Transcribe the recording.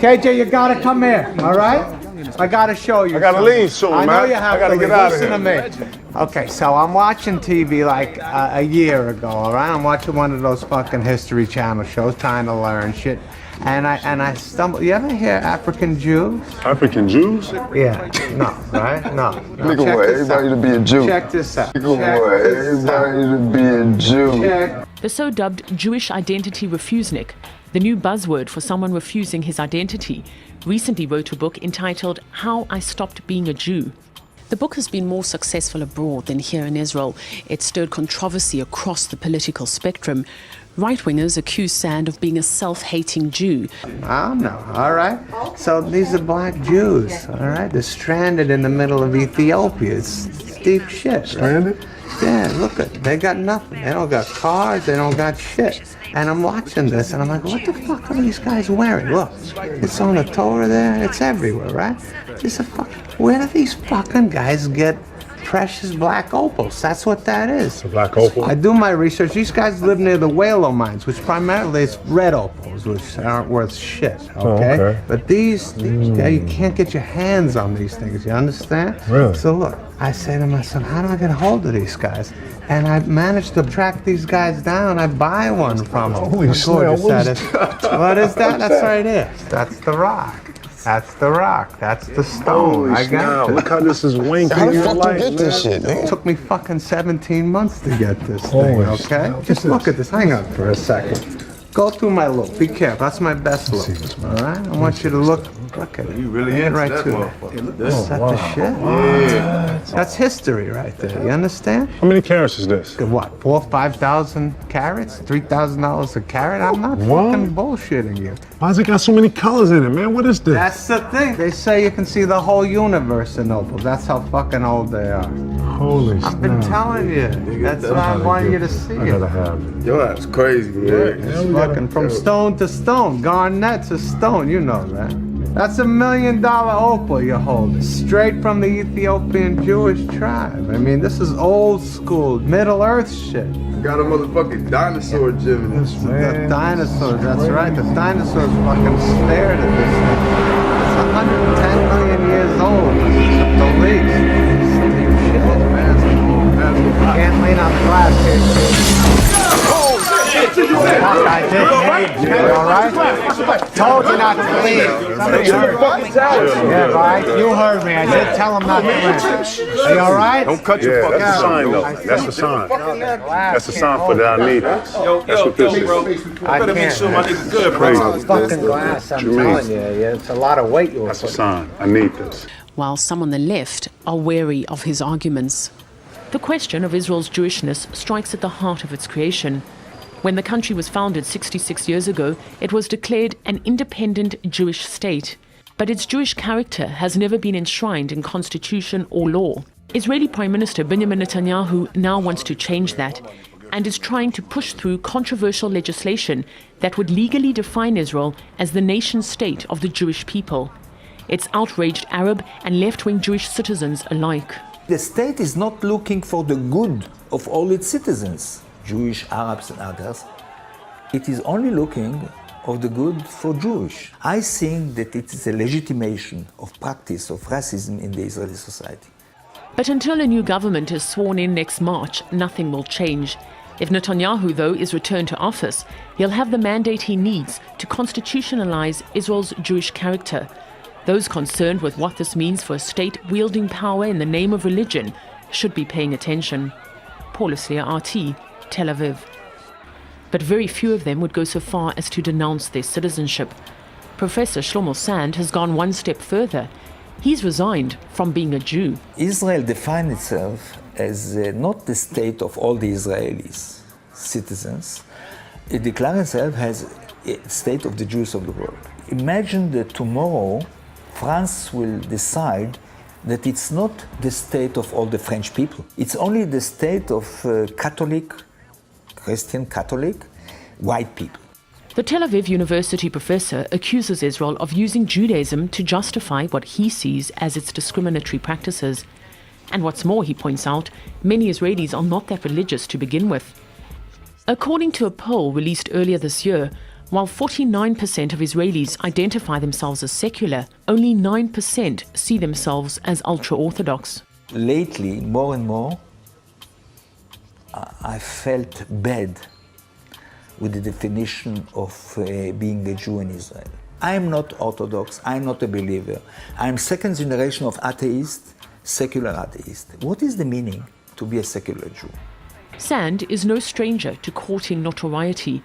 KJ, you gotta come here, all right? I gotta show you. I gotta something. leave soon, I know man. you have I gotta to get leave. out of Listen to me. Okay, so I'm watching TV like a year ago, all right? I'm watching one of those fucking History Channel shows, trying to learn shit. And I stumble. You ever hear African Jews? African Jews? Yeah. No, right? No. Nigga want everybody to be a Jew. Check this out. Nigga want everybody to be a Jew. Check. The so-dubbed Jewish identity refusenik, the new buzzword for someone refusing his identity, recently wrote a book entitled How I Stopped Being a Jew. The book has been more successful abroad than here in Israel. It stirred controversy across the political spectrum. Right-wingers accuse Sand of being a self-hating Jew. I don't know, all right? So these are black Jews, all right? They're stranded in the middle of Ethiopia. It's deep shit. Right? Stranded? Yeah, look at they got nothing. They don't got cars, they don't got shit. And I'm watching this and I'm like, what the fuck are these guys wearing? Look, it's on the Torah there, it's everywhere, right? Where do these fucking guys get precious black opals? That's what that is. A black opal? I do my research. These guys live near the Whalo mines, which primarily is red opals, which aren't worth shit, okay? Oh, okay. But these you can't get your hands on these things, you understand? Really? So look, I say to myself, how do I get a hold of these guys? And I managed to track these guys down. I buy one from them. Holy smell, What is that? That's right here. That's the rock. That's the rock. That's the stone. Holy I got snap. Look how this is winking. How the your fuck you light, get this man. shit, man? It took me fucking 17 months to get this Holy thing, okay? snap. Just look at this. Hang on for a second. Go through my look. Be careful. That's my best look. All right? I want you to look at it. You really Get into right that to motherfucker. it. Is that the shit? Yeah. That's history right there. You understand? How many carats is this? What, 4,000 or 5,000 carats? $3,000 a carat? I'm not What? fucking bullshitting you. Why's it got so many colors in it, man? What is this? That's the thing. They say you can see the whole universe in opals. That's how fucking old they are. Holy I've been snap. telling you. That's why I want you to see I gotta it. have it. Yo, that's crazy, man. It's fucking from stone to stone. Garnet to stone, you know that. That's $1 million opal you're holding. Straight from the Ethiopian Jewish tribe. I mean, this is old school, Middle Earth shit. Got a motherfucking dinosaur gym in this. The dinosaurs, that's right. The dinosaurs fucking stared at this thing. It's 110 million years old. The least. Deep shit, man. Can't lean on the glass here. Fuck, I did. Hey, you all right? Told you not to leave. Somebody heard me. Yeah, right. You heard me. I did tell him not to leave. Are you all right? Don't cut your fucking sign, though. That's the sign. That's the sign for that I need this. That's what this is. I better make sure my nigga good, Crazy. fucking glass, I'm telling you. Yeah, it's a lot of weight you're That's a sign. I need this. While some on the left are wary of his arguments. The question of Israel's Jewishness strikes at the heart of its creation. When the country was founded 66 years ago, it was declared an independent Jewish state. But its Jewish character has never been enshrined in constitution or law. Israeli Prime Minister Benjamin Netanyahu now wants to change that and is trying to push through controversial legislation that would legally define Israel as the nation state of the Jewish people. It's outraged Arab and left-wing Jewish citizens alike. The state is not looking for the good of all its citizens, Jewish, Arabs and others. It is only looking of the good for Jewish. I think that it is a legitimation of practice of racism in the Israeli society. But until a new government is sworn in next March, nothing will change. If Netanyahu, though, is returned to office, he'll have the mandate he needs to constitutionalize Israel's Jewish character. Those concerned with what this means for a state wielding power in the name of religion should be paying attention. Paul Islier, RT, Tel Aviv. But very few of them would go so far as to denounce their citizenship. Professor Shlomo Sand has gone one step further. He's resigned from being a Jew. Israel defines itself as not the state of all the Israelis, citizens. It declares itself as a state of the Jews of the world. Imagine that tomorrow France will decide that it's not the state of all the French people. It's only the state of Catholic, Christian Catholic, white people. The Tel Aviv University professor accuses Israel of using Judaism to justify what he sees as its discriminatory practices. And what's more, he points out, many Israelis are not that religious to begin with. According to a poll released earlier this year, While 49% of Israelis identify themselves as secular, only 9% see themselves as ultra-Orthodox. Lately, more and more, I felt bad with the definition of being a Jew in Israel. I'm not Orthodox, I'm not a believer. I'm second generation of atheist, secular atheist. What is the meaning to be a secular Jew? Sand is no stranger to courting notoriety.